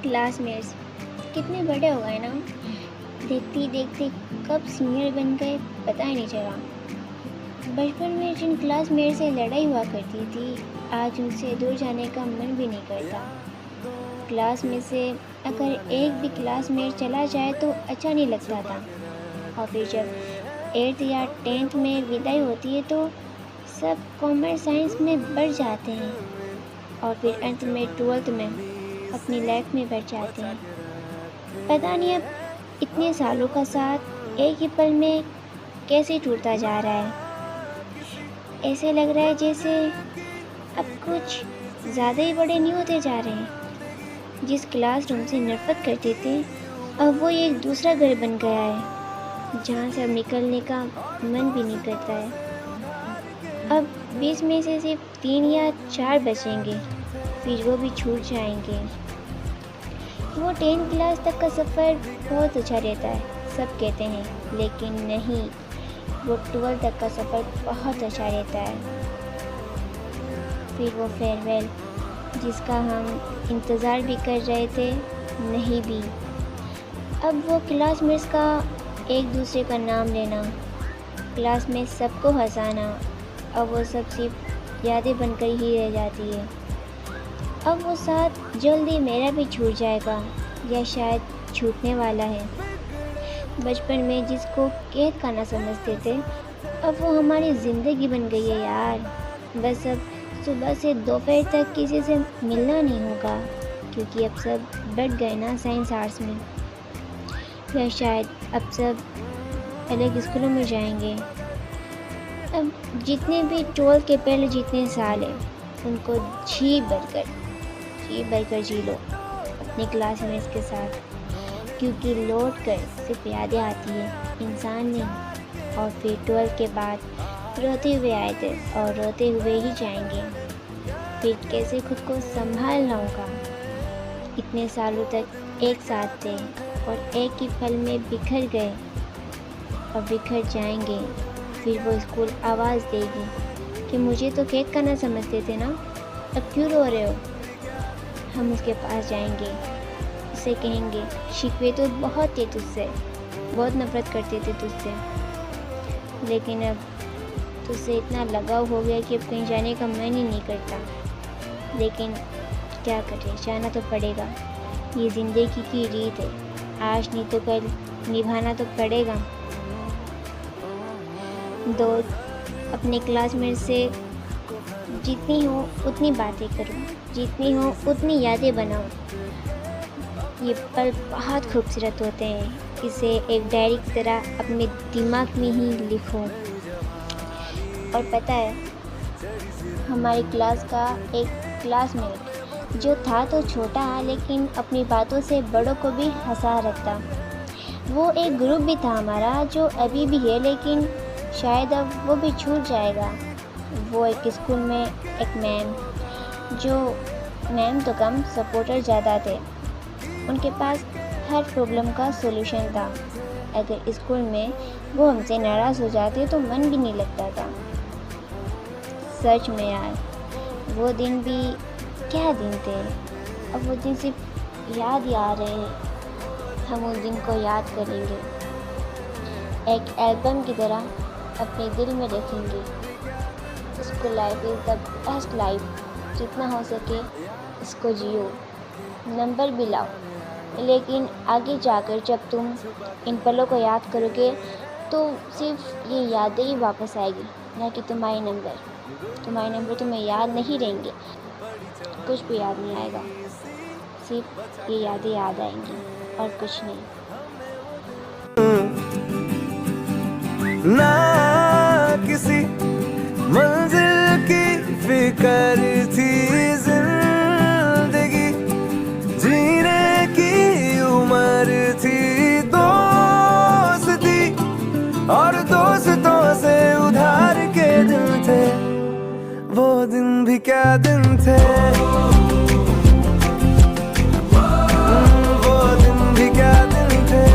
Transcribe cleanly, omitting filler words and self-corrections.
Classmates कितने बड़े हो गए ना। देखते देखते कब सीनियर बन गए पता ही नहीं चला। बचपन में जिन क्लासमेट से लड़ाई हुआ करती थी, आज उनसे दूर जाने का मन भी नहीं करता। क्लास में से अगर एक भी क्लासमेट चला जाए तो अच्छा नहीं लगता था। और फिर जब 8th या 10th में विदाई होती है तो सब कॉमर्स साइंस में बढ़ जाते हैं और फिर अंत में 12th में अपनी लाइफ में बढ़ जाते हैं। पता नहीं अब इतने सालों का साथ एक ही पल में कैसे टूटता जा रहा है। ऐसे लग रहा है जैसे अब कुछ ज़्यादा ही बड़े नहीं होते जा रहे हैं। जिस क्लासरूम से नफरत करते थे अब वो एक दूसरा घर बन गया है जहाँ से अब निकलने का मन भी नहीं करता है। अब 20 में से सिर्फ 3 या 4 बचेंगे, फिर वो भी छूट जाएंगे। वो 10 क्लास तक का सफ़र बहुत अच्छा रहता है सब कहते हैं, लेकिन नहीं, वो 12 तक का सफ़र बहुत अच्छा रहता है। फिर वो फेयरवेल जिसका हम इंतज़ार भी कर रहे थे, नहीं भी। अब वो क्लासमेट्स का एक दूसरे का नाम लेना, क्लास में सबको हंसाना, अब वो सब सिर्फ यादें बनकर ही रह जाती है। अब वो साथ जल्दी मेरा भी छूट जाएगा या शायद छूटने वाला है। बचपन में जिसको कैद का ना समझते थे अब वो हमारी ज़िंदगी बन गई है यार। बस अब सुबह से दोपहर तक किसी से मिलना नहीं होगा क्योंकि अब सब बढ़ गए ना साइंस आर्ट्स में, या शायद अब सब अलग स्कूलों में जाएंगे। अब जितने भी 12 के पहले जितने साल हैं उनको जी भरकर जी लो अपनी क्लासमेट्स के साथ, क्योंकि लौट कर सिर्फ यादें आती है, इंसान नहीं। और फिर 12 के बाद रोते हुए आए थे और रोते हुए ही जाएंगे। फिर कैसे खुद को संभालना होगा। इतने सालों तक एक साथ थे और एक ही पल में बिखर गए और बिखर जाएंगे। फिर वो स्कूल आवाज़ देगी कि मुझे तो कैद करना समझते थे ना, अब क्यों रो रहे हो। हम उसके पास जाएंगे, उससे कहेंगे शिकवे तो बहुत थे तुझसे, बहुत नफरत करते थे तुझसे, लेकिन अब तुझसे इतना लगाव हो गया कि अब कहीं जाने का मन ही नहीं करता। लेकिन क्या करें, जाना तो पड़ेगा, ये ज़िंदगी की रीत है, आज नहीं तो कल निभाना तो पड़ेगा। दोस्त अपने क्लासमेट से जितनी हो उतनी बातें करो, जितनी हो उतनी यादें बनाओ। ये पल बहुत खूबसूरत होते हैं, इसे एक डायरी की तरह अपने दिमाग में ही लिखो। और पता है, हमारी क्लास का एक क्लासमेट जो था तो छोटा लेकिन अपनी बातों से बड़ों को भी हंसा रखता। वो एक ग्रुप भी था हमारा जो अभी भी है, लेकिन शायद अब वो भी छूट जाएगा। वो एक स्कूल में एक मैम तो कम, सपोर्टर ज़्यादा थे। उनके पास हर प्रॉब्लम का सॉल्यूशन था। अगर स्कूल में वो हमसे नाराज़ हो जाते तो मन भी नहीं लगता था। सच में यार, वो दिन भी क्या दिन थे। अब वो दिन सिर्फ याद ही आ रहे हैं। हम उस दिन को याद करेंगे, एक एल्बम की तरह अपने दिल में रखेंगे। School life is the best life, जितना हो सके इसको जियो, नंबर भी लाओ। लेकिन आगे जाकर जब तुम इन पलों को याद करोगे तो सिर्फ ये यादें ही वापस आएगी, ना कि तुम्हारे नंबर तुम्हें याद नहीं रहेंगे, कुछ भी याद नहीं आएगा, सिर्फ ये यादें याद आएंगी और कुछ नहीं। ना किसी मंजिल की फिक्र थी, जिंदगी जीने की उम्र थी, दोस्ती और दोस्तों से उधार के दिन थे, वो दिन भी क्या दिन थे।